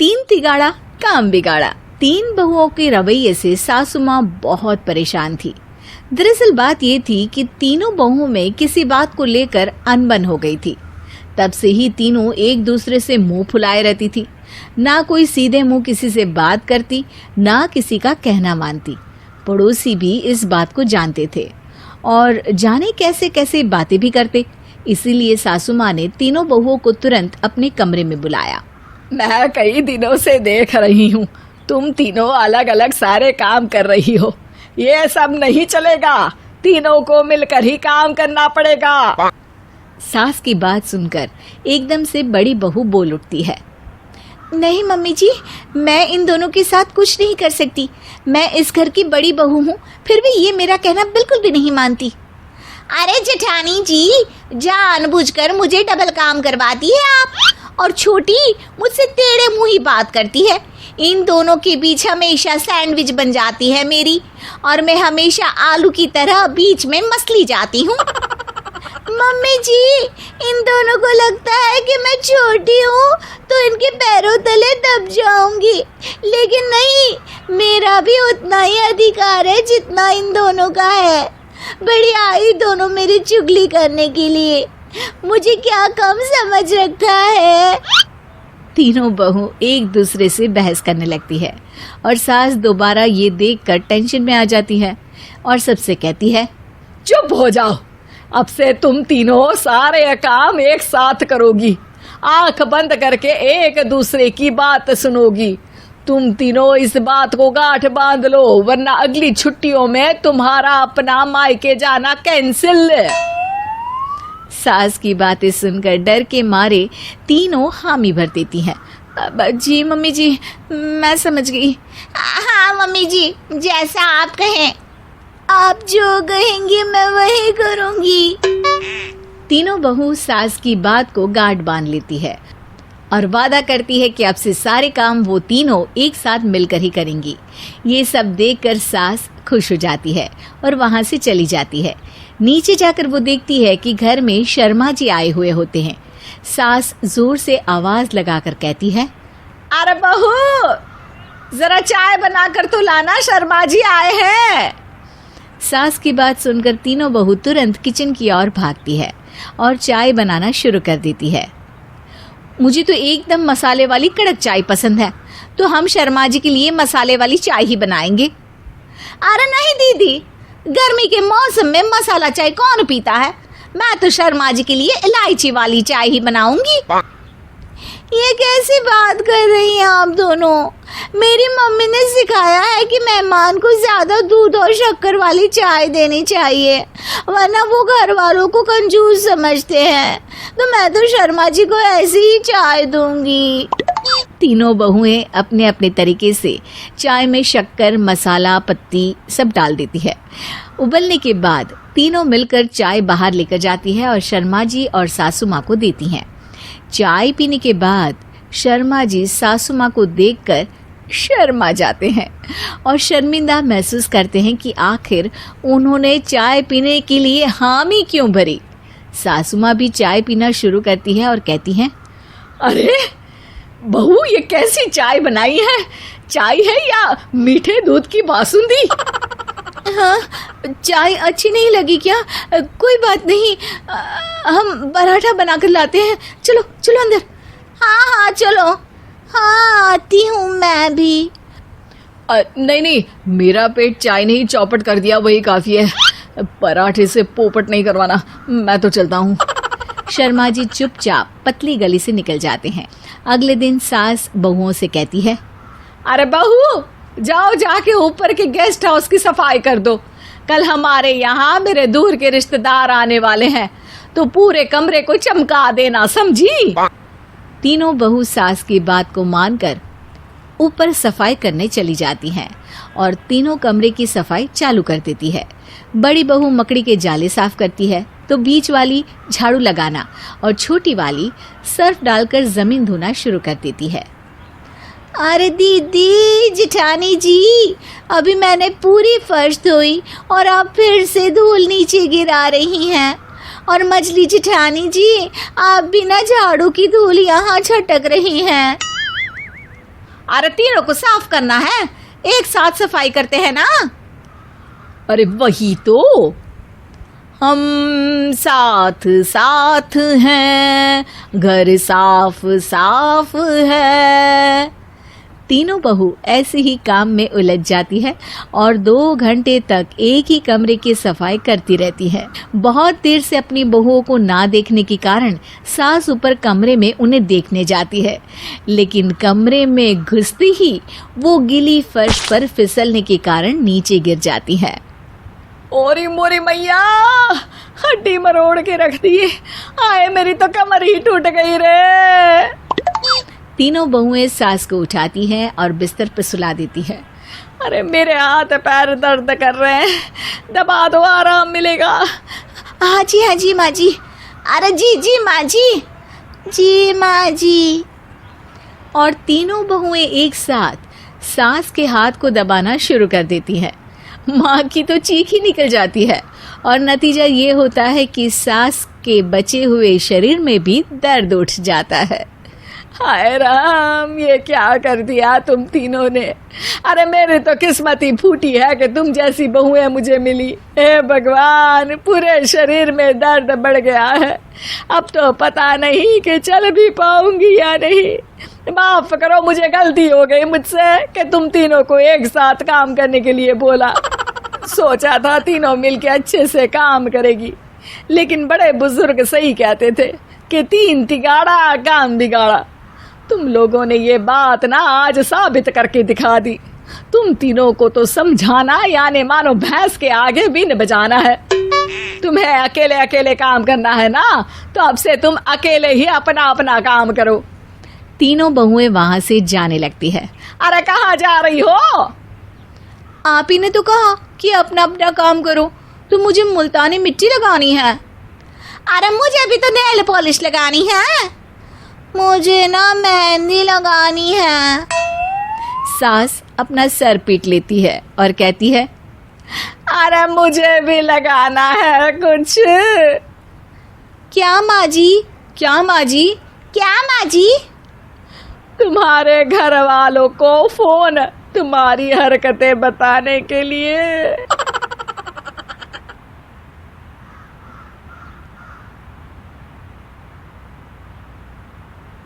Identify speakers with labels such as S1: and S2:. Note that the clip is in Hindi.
S1: तीन तिगाड़ा काम बिगाड़ा। तीन बहुओं के रवैये से सासू माँ बहुत परेशान थी। दरअसल बात ये थी कि तीनों बहुओं में किसी बात को लेकर अनबन हो गई थी। तब से ही तीनों एक दूसरे से मुंह फुलाए रहती थी। ना कोई सीधे मुंह किसी से बात करती, ना किसी का कहना मानती। पड़ोसी भी इस बात को जानते थे और जाने कैसे कैसे बातें भी करते। इसीलिए सासू माँ ने तीनों बहुओं को तुरंत अपने कमरे में बुलाया।
S2: मैं कई दिनों से देख रही हूँ, तुम तीनों अलग अलग सारे काम कर रही हो। ये सब नहीं चलेगा, तीनों को मिलकर ही काम करना पड़ेगा।
S1: सास की बात सुनकर एकदम से बड़ी बहू बोल उठती है। नहीं मम्मी जी, मैं इन दोनों के साथ कुछ नहीं कर सकती। मैं इस घर की बड़ी बहू हूँ, फिर भी ये मेरा कहना बिल्कुल भी नहीं मानती।
S3: अरे जेठानी जी, जानबूझकर मुझे डबल काम करवाती है आप। और छोटी मुझसे टेढ़े मुंह ही बात करती है। इन दोनों के बीच हमेशा सैंडविच बन जाती है मेरी, और मैं हमेशा आलू की तरह बीच में मसली जाती हूँ। मम्मी जी, इन दोनों को लगता है कि मैं छोटी हूँ तो इनके पैरों तले दब जाऊंगी, लेकिन नहीं, मेरा भी उतना ही अधिकार है जितना इन दोनों का है। बढ़िया आई दोनों मेरी चुगली करने के लिए, मुझे क्या कम समझ रखा है।
S1: तीनों बहू एक दूसरे से बहस करने लगती है और सास दोबारा ये देखकर टेंशन में आ जाती है और सबसे कहती है,
S2: चुप हो जाओ, अब से तुम तीनों सारे काम एक साथ करोगी। आंख बंद करके एक दूसरे की बात सुनोगी। तुम तीनों इस बात को गांठ बांध लो, वरना अगली छुट्टियों में तुम्हारा अपना मायके जाना कैंसिल।
S1: सास की बातें सुनकर डर के मारे तीनों हामी भर देती हैं। जी मम्मी जी, मैं समझ गई।
S3: हाँ मम्मी जी, जैसा आप कहें। आप जो कहेंगी मैं वही करूंगी।
S1: तीनों बहू सास की बात को गांठ बांध लेती है और वादा करती है कि अब से सारे काम वो तीनों एक साथ मिलकर ही करेंगी। ये सब देखकर सास खुश हो जाती है और वहां से चली जाती है। नीचे जाकर वो देखती है कि घर में शर्मा जी आए हुए होते हैं। सास जोर से आवाज लगाकर कहती है,
S2: अरे बहू, जरा चाय बनाकर तो लाना, शर्मा जी आए हैं।
S1: सास की बात सुनकर तीनों बहू तुरंत किचन की ओर भागती है और चाय बनाना शुरू कर देती है। मुझे तो एकदम मसाले वाली कड़क चाय पसंद है, तो हम शर्मा जी के लिए मसाले वाली चाय ही बनाएंगे।
S3: अरे नहीं दीदी, गर्मी के मौसम में मसाला चाय कौन पीता है? मैं तो शर्मा जी के लिए इलायची वाली चाय ही बनाऊंगी। ये कैसी बात कर रही हैं आप दोनों? मेरी मम्मी ने सिखाया है कि मेहमान को ज्यादा दूध और शक्कर वाली चाय देनी चाहिए, वरना वो घर वालों को कंजूस समझते हैं। तो मैं तो शर्मा जी को ऐसी ही चाय दूंगी।
S1: तीनों बहुएं अपने अपने तरीके से चाय में शक्कर, मसाला, पत्ती सब डाल देती है। उबलने के बाद तीनों मिलकर चाय बाहर लेकर जाती है और शर्मा जी और सासू माँ को देती हैं। चाय पीने के बाद शर्मा जी सासू माँ को देखकर शर्मा जाते हैं और शर्मिंदा महसूस करते हैं कि आखिर उन्होंने चाय पीने के लिए हामी क्यों भरी। सासू माँ भी चाय पीना शुरू करती है और कहती हैं,
S2: अरे बहू, ये कैसी चाय बनाई है? चाय है या मीठे दूध की बासुंदी?
S1: हाँ, चाय अच्छी नहीं लगी क्या? कोई बात नहीं, हम पराठा बनाकर लाते हैं। चलो चलो अंदर।
S3: हाँ हाँ चलो, हाँ आती हूँ मैं भी।
S2: नहीं, मेरा पेट चाय ने ही चौपट कर दिया, वही काफी है। पराठे से पोपट नहीं करवाना, मैं तो चलता हूँ।
S1: शर्मा जी चुपचाप पतली गली से निकल जाते हैं। अगले दिन सास बहुओं से कहती है,
S2: अरे बहू, जाओ जाके ऊपर के गेस्ट हाउस की सफाई कर दो। कल हमारे यहाँ मेरे दूर के रिश्तेदार आने वाले हैं, तो पूरे कमरे को चमका देना, समझी?
S1: तीनों बहू सास की बात को मानकर ऊपर सफाई करने चली जाती हैं और तीनों कमरे की सफाई चालू कर देती है। बड़ी बहू मकड़ी के जाले साफ करती है, तो बीच वाली झाड़ू लगाना और छोटी वाली सर्फ डालकर जमीन धोना शुरू कर देती है।
S3: अरे दीदी, जेठानी जी, अभी मैंने पूरी फर्श धोई और आप फिर से धूल नीचे गिरा रही हैं। और मछली जेठानी जी, आप बिना झाड़ू की धूल यहाँ छटक रही हैं। अरे तीनों को साफ करना है, एक साथ सफाई करते हैं ना।
S2: अरे वही तो, हम साथ साथ हैं, घर साफ साफ है।
S1: तीनों बहू ऐसे ही काम में उलझ जाती है और 2 घंटे तक एक ही कमरे की सफाई करती रहती है। बहुत देर से अपनी बहुओं को ना देखने के कारण सास ऊपर कमरे में उन्हें देखने जाती है, लेकिन कमरे में घुसती ही वो गीली फर्श पर फिसलने के कारण नीचे गिर जाती है।
S2: ओरी मोरी मैया, हड्डी मरोड़ के रख दी। आए मेरी तो कमर ही टूट गई रे।
S1: तीनों बहुएं सास को उठाती हैं और बिस्तर पर सुला देती है।
S2: अरे मेरे हाथ पैर दर्द कर रहे हैं, दबा दो, आराम मिलेगा।
S3: हाँ जी माँ जी। अरे जी माँ जी माँ जी।
S1: और तीनों बहुएं एक साथ सास के हाथ को दबाना शुरू कर देती हैं। माँ की तो चीख ही निकल जाती है और नतीजा ये होता है कि सास के बचे हुए शरीर में भी दर्द उठ जाता है।
S2: हाय राम, ये क्या कर दिया तुम तीनों ने। अरे मेरी तो किस्मत ही फूटी है कि तुम जैसी बहुएं मुझे मिली। हे भगवान, पूरे शरीर में दर्द बढ़ गया है। अब तो पता नहीं कि चल भी पाऊंगी या नहीं। माफ करो, मुझे गलती हो गई मुझसे कि तुम तीनों को एक साथ काम करने के लिए बोला। सोचा था तीनों मिलके अच्छे से काम करेगी, लेकिन बड़े बुजुर्ग सही कहते थे कि 3 तिगाड़ा काम बिगाड़ा। तुम लोगों ने ये बात ना आज साबित करके दिखा दी। तुम तीनों को तो समझाना यानी मानो भैंस के आगे बीन बजाना है। तुम्हें अकेले अकेले काम करना है ना, तो अब से तुम अकेले ही अपना अपना काम करो।
S1: तीनों बहुएं वहां से जाने लगती है।
S2: अरे कहाँ जा रही हो?
S3: आप ही ने तो कहा कि अपना अपना काम करो, तो मुझे मुल्तानी मिट्टी लगानी है। अरे मुझे भी तो नेल पॉलिश लगानी है, मुझे ना मेहंदी लगानी है।
S1: सास अपना सर पीट लेती है और कहती है,
S2: अरे मुझे भी लगाना है कुछ।
S3: क्या माँ जी?
S1: क्या माँ जी?
S3: क्या माँ जी?
S2: तुम्हारे घर वालों को फोन तुम्हारी हरकतें बताने के लिए।